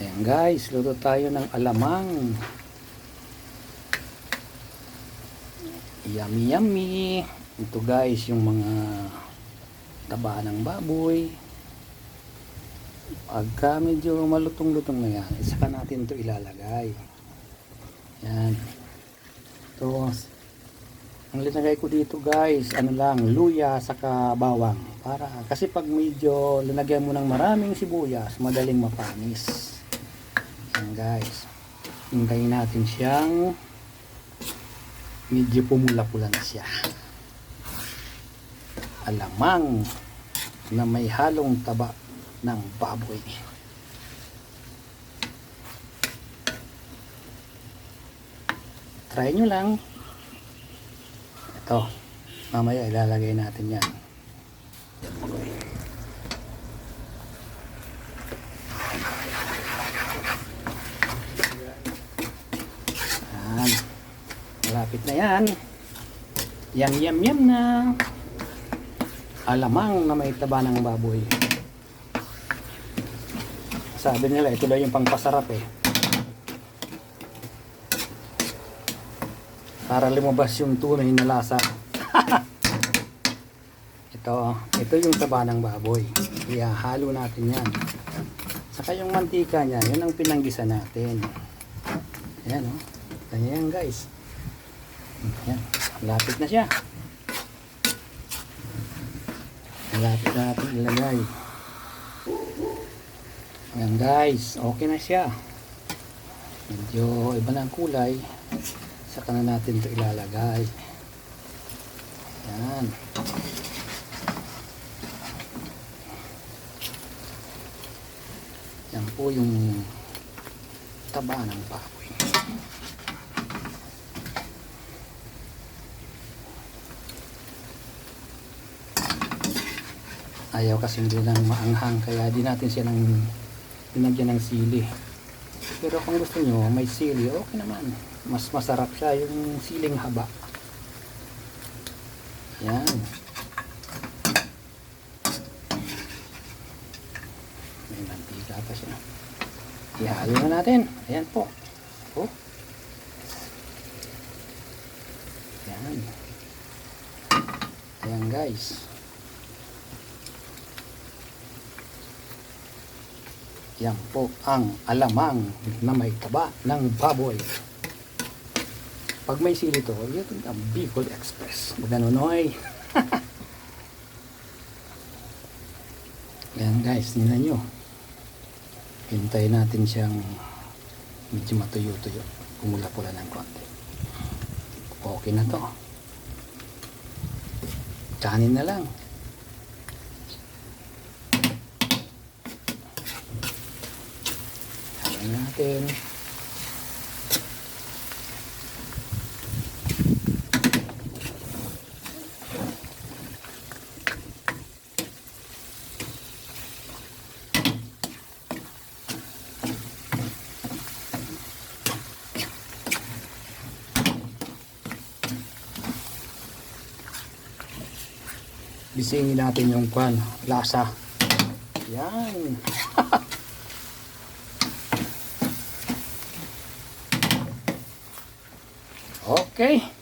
Ayan guys, luto tayo ng alamang. Yummy yummy. Ito guys yung mga taba ng baboy. Pagka medyo malutong-lutong na yan, saka natin ito ilalagay. Yan. Ito, ang linagay ko dito guys, ano lang, luya saka bawang. Kasi pag medyo linagyan mo ng maraming sibuyas, madaling mapanis. Yan guys. Hintayin natin siyang medyo pumula-pula na siya. Alamang na may halong taba ng baboy. Try nyo lang. Ito, mamaya ilalagay natin yan. Yan. Malapit na yan. Yum yum yum na. Alamang na may taba ng baboy. Sabi nila ito daw yung pangpasarap eh. Para lumabas yung tunay na lasa. Ito yung taba ng baboy. Ihahalo natin yan. Saka yung mantika niya, yun ang pinanggisa natin. Ayan o. Ayan guys. Ayan. Lapit na siya. Lapit na natin ilagay. Ayan guys. Okay na siya. Medyo iba na ang kulay. Saka na natin ito ilalagay. Ayan. Yan po yung taba ng baboy. Ayaw kasi hindi lang maanghang, kaya di natin siya binagyan ng sili. Pero kung gusto nyo may sili, okay naman. Mas masarap siya yung siling haba. Yan. May mantika pa siya. Ihalo na natin. Ayan po. Oh. Yan. Ayan guys. Yan po ang alamang na may taba ng baboy. Pag may sili to, yun ang Bicol Express. Maganonoy. Yan guys, tingnan nyo. Hintayin natin siyang medyo matuyo-tuyo. Pumula-pula ng konti. Okay na to. Kanin na lang. Natin bisingin natin yung lasa. Yan. Okay.